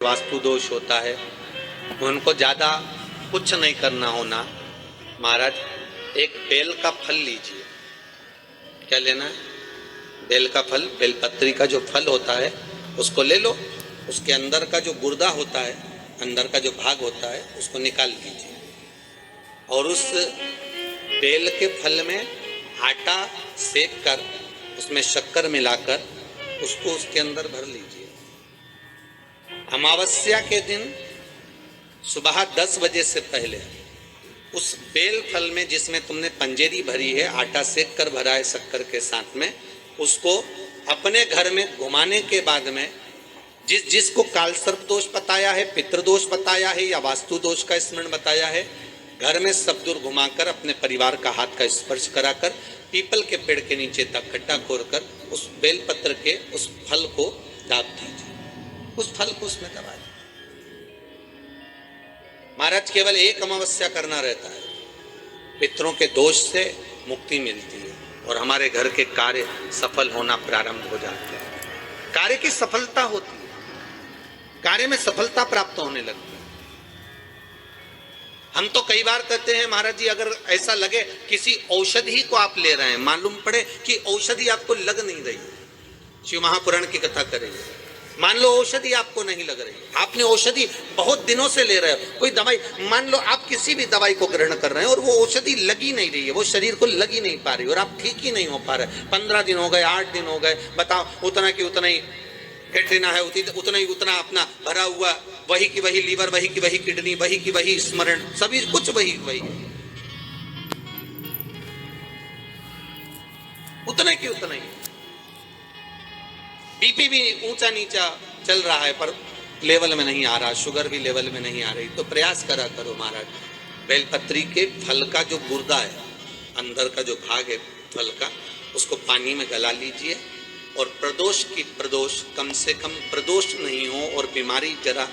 वास्तु दोष होता है, उनको ज़्यादा कुछ नहीं करना होना। महाराज एक बेल का फल लीजिए। क्या लेना है? बेल का फल, बेलपत्री का जो फल होता है उसको ले लो। उसके अंदर का जो गुर्दा होता है, अंदर का जो भाग होता है, उसको निकाल लीजिए और उस बेल के फल में आटा सेक कर उसमें शक्कर मिलाकर उसको उसके अंदर भर लीजिए। अमावस्या के दिन सुबह 10 बजे से पहले उस बेल फल में जिसमें तुमने पंजेरी भरी है, आटा सेक कर भरा है शक्कर के साथ में, उसको अपने घर में घुमाने के बाद में जिसको कालसर्प दोष बताया है, पितृदोष बताया है या वास्तु दोष का स्मरण बताया है, घर में सब दूर घुमाकर अपने परिवार का हाथ का स्पर्श कराकर पीपल के पेड़ के नीचे तक खड्डा खोदकर उस बेलपत्र के उस फल को दाब दीजिए। उस फल को उसमें दबा दीजिए। महाराज केवल एक अमावस्या करना रहता है, पितरों के दोष से मुक्ति मिलती है और हमारे घर के कार्य सफल होना प्रारंभ हो जाते हैं। कार्य की सफलता होती है, कार्य में सफलता प्राप्त होने लगती है। हम तो कई बार कहते हैं महाराज जी, अगर ऐसा लगे किसी औषधि को आप ले रहे हैं, मालूम पड़े कि औषधि आपको लग नहीं रही है, शिव महापुराण की कथा करेंगे, मान लो औषधि आपको नहीं लग रही, आपने औषधि बहुत दिनों से ले रहे हो, कोई दवाई, मान लो आप किसी भी दवाई को ग्रहण कर रहे हैं और वो औषधि लगी नहीं रही है, वो शरीर को लगी नहीं पा रही और आप ठीक ही नहीं हो पा रहे, 15 दिन हो गए, 8 दिन हो गए, बताओ, उतना की उतना ही कैटरीना है, उतना ही उतना अपना भरा हुआ, वही की वही लीवर, वही की वही किडनी, वही की वही स्मरण, सभी कुछ वही वही, उतना की उतना ही। बीपी भी ऊंचा नीचा चल रहा है पर लेवल में नहीं आ रहा, शुगर भी लेवल में नहीं आ रही, तो प्रयास करा करो महाराज, बेलपत्री के फल का जो गुर्दा है, अंदर का जो भाग है फल का, उसको पानी में गला लीजिए और प्रदोष की प्रदोष, कम से कम प्रदोष नहीं हो और बीमारी जरा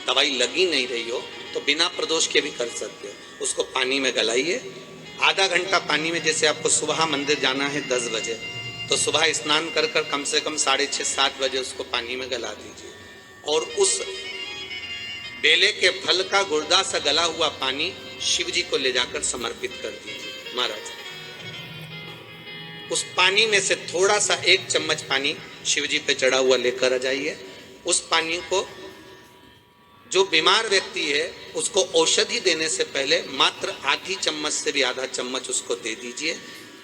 दवाई लगी नहीं रही हो तो बिना प्रदोष के भी कर सकते हो, उसको पानी में गलाइए। आधा घंटा पानी में, जैसे आपको सुबह मंदिर जाना है 10 बजे, तो सुबह स्नान कर कर कम से कम 6:30-7 बजे उसको पानी में गला दीजिए और उस बेले के फल का गुर्दा सा गला हुआ पानी शिव जी को ले जाकर समर्पित कर दीजिए। महाराज उस पानी में से थोड़ा सा 1 चम्मच पानी शिव जी पे चढ़ा हुआ लेकर आ जाइए। उस पानी को जो बीमार व्यक्ति है उसको औषधि देने से पहले मात्र आधी चम्मच से भी आधा चम्मच उसको दे दीजिए।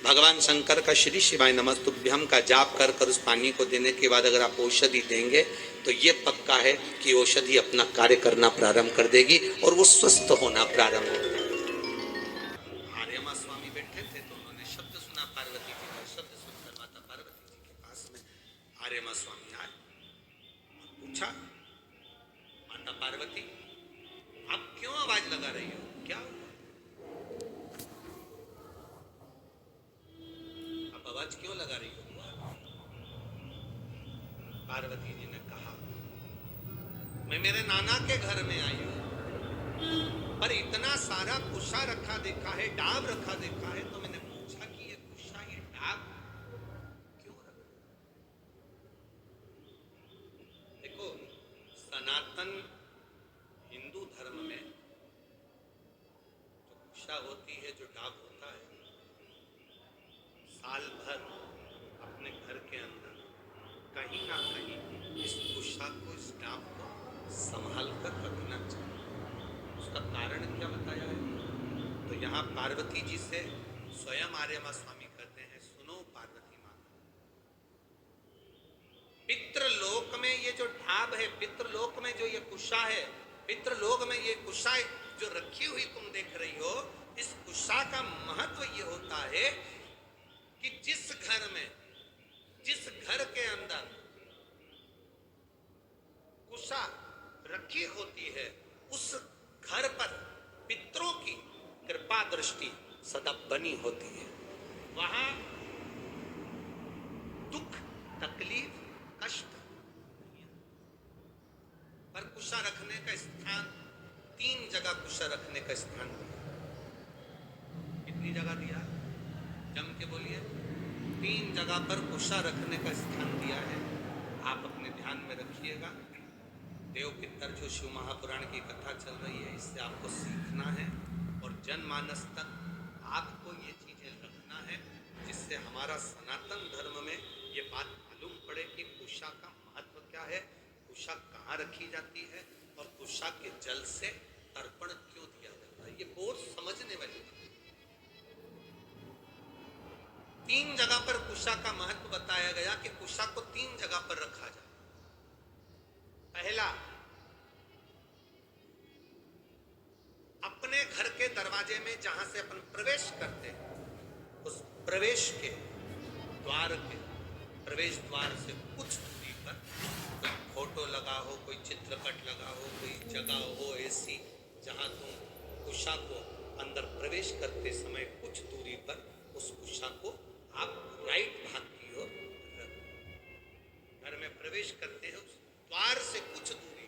भगवान शंकर का श्री शिवाय नमस्तुभ्यम का जाप कर कर उस पानी को देने के बाद अगर आप औषधि देंगे तो ये पक्का है कि औषधि अपना कार्य करना प्रारंभ कर देगी और वो स्वस्थ होना प्रारंभ हो जाएगा। आर्यमा स्वामी बैठे थे तो उन्होंने शब्द सुना पार्वती जी का, शब्द सुनकर माता पार्वती जी के पास में आर्यमा स्वामी आए, पूछा, माता पार्वती आप क्यों आवाज लगा रही हो, क्या आवाज क्यों लगा रही हो? पार्वती जी ने कहा, मैं मेरे नाना के घर में आई हूं पर इतना सारा कुशा रखा देखा है, डाब रखा देखा है, तो मैंने पूछा कि ये कुशा, ये डाब क्यों रखा? देखो, सनातन हिंदू धर्म में जो कुशा होती है, जो डाब होता है, साल भर अपने घर के अंदर कहीं ना कहीं इस कुशा को, इस डाब को संभाल कर रखना चाहिए। उसका कारण क्या बताया है? तो यहाँ पार्वती जी से स्वयं आर्यमा स्वामी कहते हैं, सुनो पार्वती माता, पितृलोक में ये जो ढाब है, पितृलोक में जो ये कुशा है, पितृलोक में ये कुशा जो रखी हुई तुम देख रही हो, इस कुशा का महत्व ये होता है कि जिस घर के अंदर कुशा रखी होती है, उस घर पर पितरों की कृपा दृष्टि सदा बनी होती है। वहां दुख, तकलीफ, कष्ट, पर कुशा रखने का स्थान 3 जगह कुशा रखने का स्थान दिया। कितनी जगह दिया? जम के बोलिए। 3 जगह पर कुशा रखने का स्थान दिया है, आप अपने ध्यान में रखिएगा। देव पितर जो शिव महापुराण की कथा चल रही है, इससे आपको सीखना है और जनमानस तक आपको ये चीजें रखना है, जिससे हमारा सनातन धर्म में ये बात मालूम पड़े कि कुशा का महत्व क्या है, कुशा कहाँ रखी जाती है और कुशा के जल से तर्पण क्यों दिया जाता है। ये बहुत समझने वाली बात। 3 जगह पर कुशा का महत्व बताया गया कि कुशा को 3 जगह पर रखा जाए। पहला, अपने घर के दरवाजे में जहां से अपन प्रवेश करते हैं, उस प्रवेश के द्वार के प्रवेश द्वार से कुछ दूरी पर कोई फोटो लगा हो, कोई चित्रपट लगा हो, कोई जगह हो ऐसी जहां तुम कुशा को अंदर प्रवेश करते समय कुछ दूरी पर उस कुशा को आप राइट भाग की ओर रख। घर में प्रवेश करते हैं, उस द्वार से कुछ दूरी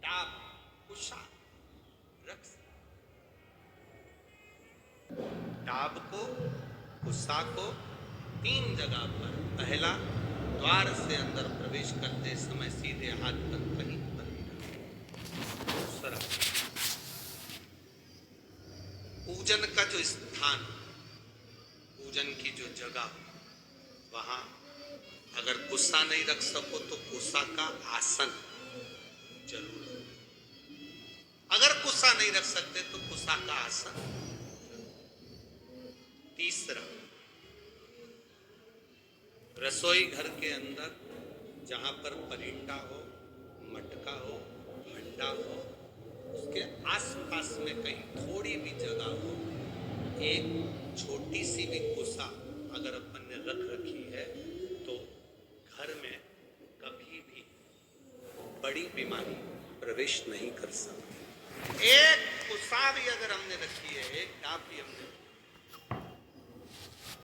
डाब कुशा रख। डाब को कुशा को 3 जगह पर, पहला द्वार से अंदर प्रवेश करते समय सीधे हाथ पर कहीं पर नहीं रखना। दूसरा, पूजन का जो स्थान, पूजन की जो जगह, वहां अगर कुशा नहीं रख सको तो कुशा का आसन जरूर रखो। अगर कुशा नहीं रख सकते तो कुशा का आसन। तीसरा, रसोई घर के अंदर जहां पर परिंदा हो, मटका हो, हंडा हो, उसके आसपास में कहीं थोड़ी भी जगह हो, एक छोटी सी भी कुशा अगर अपन ने रख रखी है तो घर में कभी भी बड़ी बीमारी प्रवेश नहीं कर सकती। एक कुशा भी अगर हमने रखी है, एक डाब भी हमने